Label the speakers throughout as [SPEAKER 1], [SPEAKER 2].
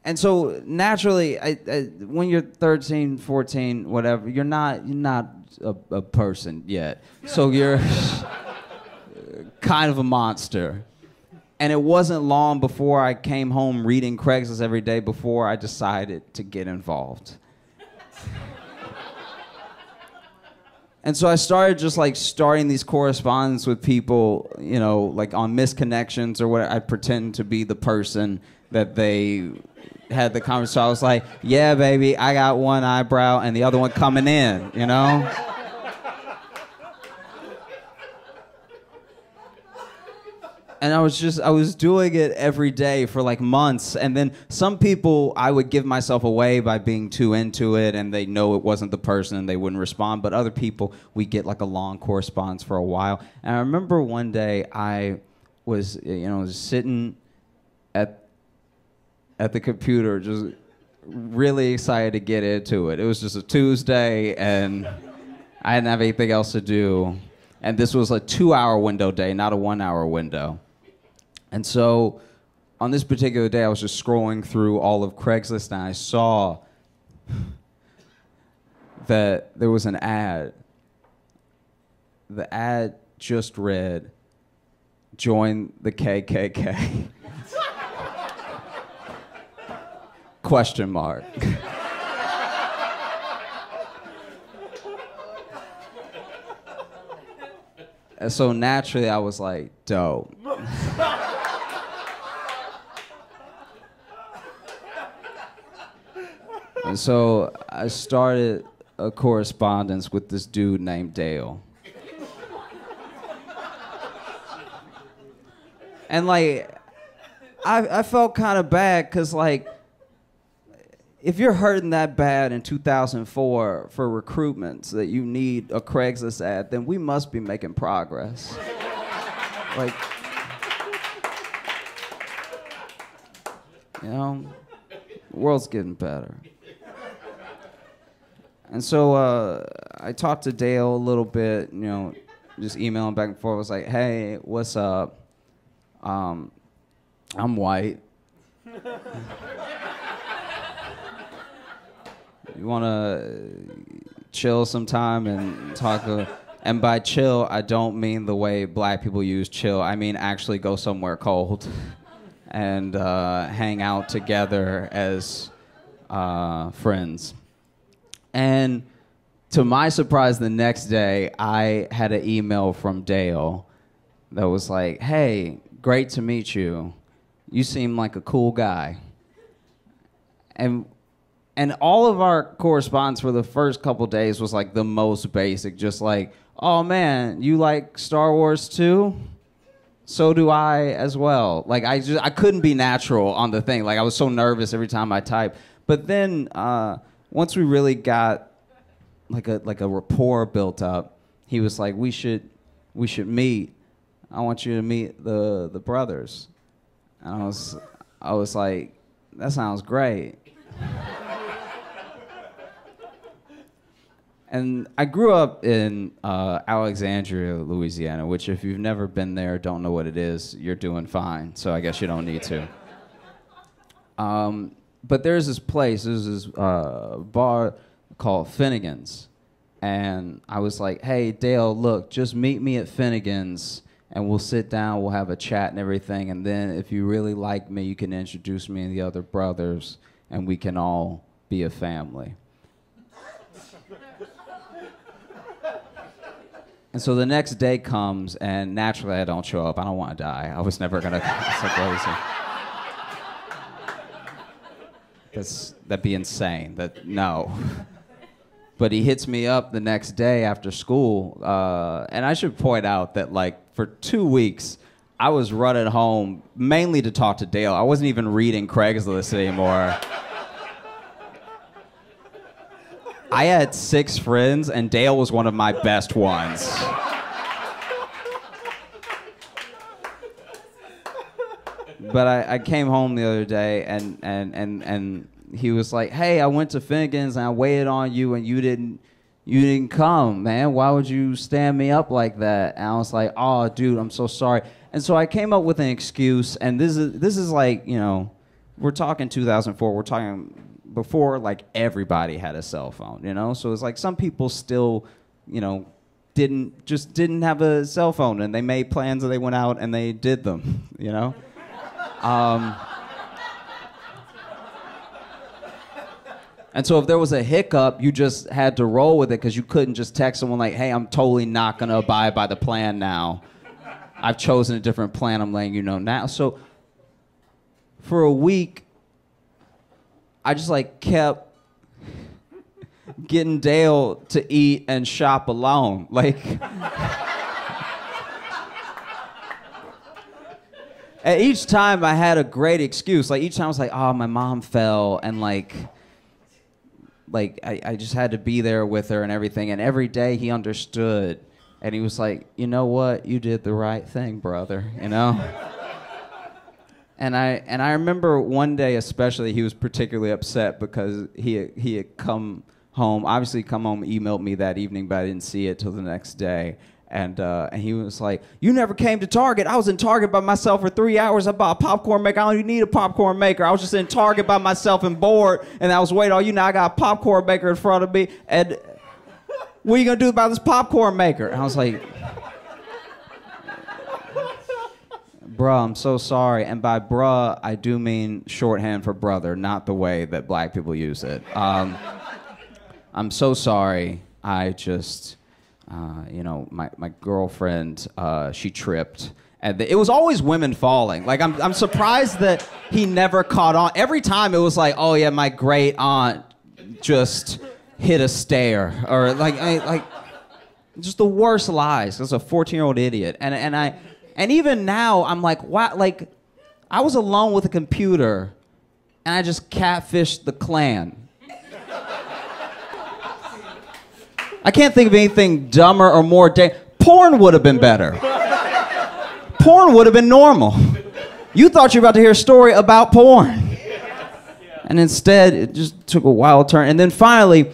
[SPEAKER 1] And so naturally, when you're 13, 14, whatever, you're not a person yet. So you're kind of a monster. And it wasn't long before I came home reading Craigslist every day before I decided to get involved. And so I started just like starting these correspondence with people, you know, like on misconnections or what. I'd pretend to be the person that they had the conversation. So I was like, yeah, baby, I got one eyebrow and the other one coming in, you know? And I was doing it every day for like months. And then some people, I would give myself away by being too into it and they know it wasn't the person and they wouldn't respond. But other people, we get like a long correspondence for a while. And I remember one day I was, you know, sitting at the computer, just really excited to get into it. It was just a Tuesday and I didn't have anything else to do. And this was a 2-hour window day, not a 1-hour window. And so on this particular day, I was just scrolling through all of Craigslist and I saw that there was an ad. The ad just read, "Join the KKK." Question mark. And so naturally I was like, dope. And so I started a correspondence with this dude named Dale. And like, I felt kind of bad because like, if you're hurting that bad in 2004 for recruitments that you need a Craigslist ad, then we must be making progress. Like, you know, the world's getting better. And so I talked to Dale a little bit, you know, just emailing back and forth. I was like, hey, what's up? I'm white. You want to chill sometime and talk? And by chill, I don't mean the way black people use chill. I mean actually go somewhere cold and hang out together as friends. And to my surprise, the next day, I had an email from Dale that was like, hey, great to meet you. You seem like a cool guy. And all of our correspondence for the first couple days was like the most basic, just like, oh man, you like Star Wars too? So do I as well. Like I couldn't be natural on the thing. Like I was so nervous every time I typed. But then once we really got like a rapport built up, he was like, we should meet. I want you to meet the brothers. And I was like, that sounds great. And I grew up in Alexandria, Louisiana, which if you've never been there, don't know what it is, you're doing fine. So I guess you don't need to. But there's this bar called Finnegan's. And I was like, hey, Dale, look, just meet me at Finnegan's and we'll sit down, we'll have a chat and everything. And then if you really like me, you can introduce me and the other brothers and we can all be a family. And so the next day comes, and naturally I don't show up. I don't want to die. I was never gonna. That'd be insane. No. But he hits me up the next day after school, and I should point out that like for 2 weeks I was running home mainly to talk to Dale. I wasn't even reading Craigslist anymore. I had 6 friends, and Dale was one of my best ones. But I came home the other day, and he was like, hey, I went to Finnegan's, and I waited on you, and you didn't come, man. Why would you stand me up like that? And I was like, oh, dude, I'm so sorry. And so I came up with an excuse, and this is like, you know, we're talking 2004. We're talking before like everybody had a cell phone, you know. So it's like some people still, you know, didn't have a cell phone, and they made plans and they went out and they did them, you know. And so if there was a hiccup, you just had to roll with it because you couldn't just text someone like, hey, I'm totally not going to abide by the plan now. I've chosen a different plan. I'm letting you know now. So for a week, I just like kept getting Dale to eat and shop alone. Like, and each time I had a great excuse. Like each time I was like, oh, my mom fell, and like I just had to be there with her and everything. And every day he understood, and he was like, you know what, you did the right thing, brother, you know. And I remember one day especially he was particularly upset because he had come home, emailed me that evening, but I didn't see it till the next day. And he was like, you never came to Target. I was in Target by myself for 3 hours. I bought a popcorn maker. I don't even need a popcorn maker. I was just in Target by myself and bored, and I was waiting on you. Now I got a popcorn maker in front of me, and what are you going to do about this popcorn maker? And I was like, bruh, I'm so sorry. And by bruh, I do mean shorthand for brother, not the way that black people use it. I'm so sorry. I just... you know, my girlfriend, she tripped. And it was always women falling. Like, I'm surprised that he never caught on. Every time it was like, oh yeah, my great aunt just hit a stair. Or like just the worst lies. I was a 14-year-old idiot. And even now, I'm like, wow, like, I was alone with a computer, and I just catfished the Klan. I can't think of anything dumber or more porn would have been better. Porn would have been normal. You thought you were about to hear a story about porn. And instead, it just took a wild turn. And then finally,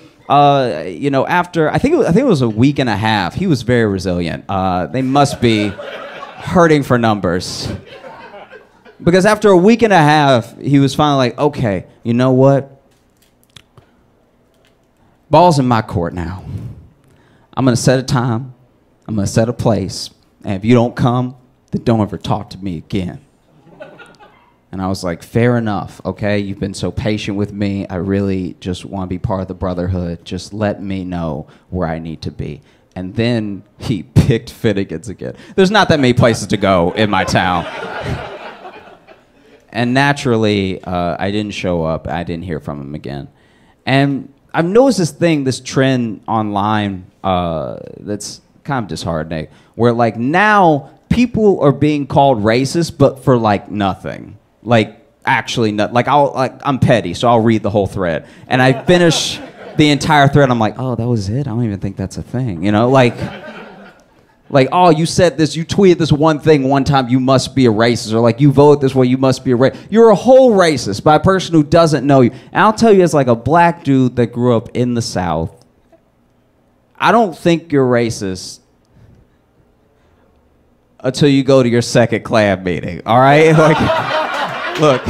[SPEAKER 1] you know, after, I think it was a week and a half, he was very resilient. They must be hurting for numbers. Because after a week and a half, he was finally like, okay, you know what? Ball's in my court now. I'm going to set a time, I'm going to set a place, and if you don't come, then don't ever talk to me again. And I was like, fair enough, okay? You've been so patient with me. I really just want to be part of the brotherhood. Just let me know where I need to be. And then he picked Finnegan's again. There's not that many places to go in my town. And naturally, I didn't show up. I didn't hear from him again. And I've noticed this trend online that's kind of disheartening, where like now people are being called racist, but for like nothing. Like actually not. Like I'm petty, so I'll read the whole thread, and I finish the entire thread. I'm like, oh, that was it. I don't even think that's a thing. You know, like, oh, you said this, you tweeted this one thing one time, you must be a racist, or like you voted this way, you must be a racist. You're a whole racist by a person who doesn't know you. And I'll tell you, as like a black dude that grew up in the South, I don't think you're racist until you go to your second Klan meeting, all right? Like, look.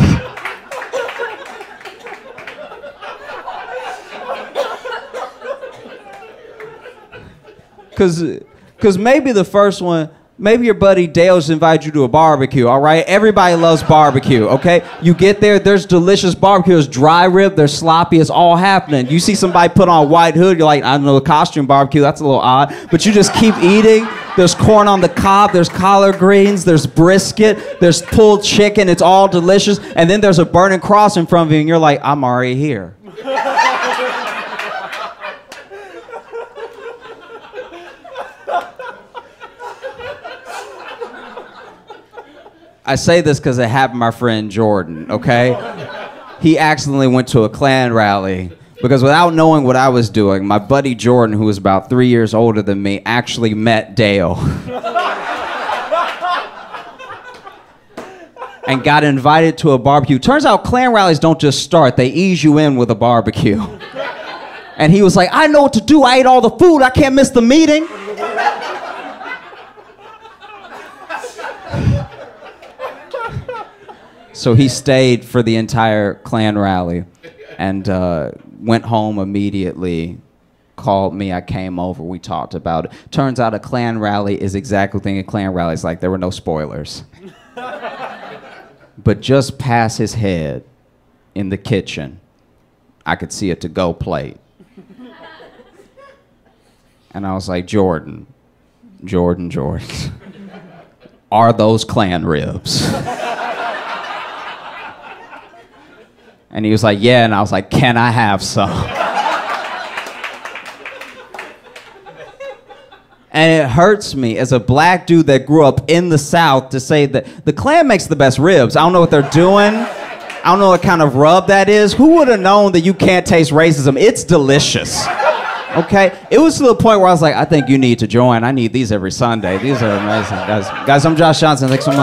[SPEAKER 1] Because maybe the first one, maybe your buddy Dale just invited you to a barbecue, all right? Everybody loves barbecue, okay? You get there, there's delicious barbecue. There's dry rib, there's sloppy, it's all happening. You see somebody put on a white hood, you're like, I don't know, a costume barbecue, that's a little odd. But you just keep eating. There's corn on the cob, there's collard greens, there's brisket, there's pulled chicken, it's all delicious. And then there's a burning cross in front of you, and you're like, I'm already here. I say this because it happened to my friend Jordan, okay? He accidentally went to a Klan rally because without knowing what I was doing, my buddy Jordan, who was about 3 years older than me, actually met Dale. And got invited to a barbecue. Turns out Klan rallies don't just start, they ease you in with a barbecue. And he was like, I know what to do, I ate all the food, I can't miss the meeting. So he stayed for the entire Klan rally and went home immediately, called me, I came over, we talked about it. Turns out a Klan rally is exactly the thing a Klan rally is like. There were no spoilers. But just past his head in the kitchen, I could see a to-go plate. And I was like, Jordan, are those Klan ribs? And he was like, yeah, and I was like, can I have some? And it hurts me as a black dude that grew up in the South to say that the Klan makes the best ribs. I don't know what they're doing. I don't know what kind of rub that is. Who would have known that you can't taste racism? It's delicious. Okay? It was to the point where I was like, I think you need to join. I need these every Sunday. These are amazing. Guys, I'm Josh Johnson. Thanks so much.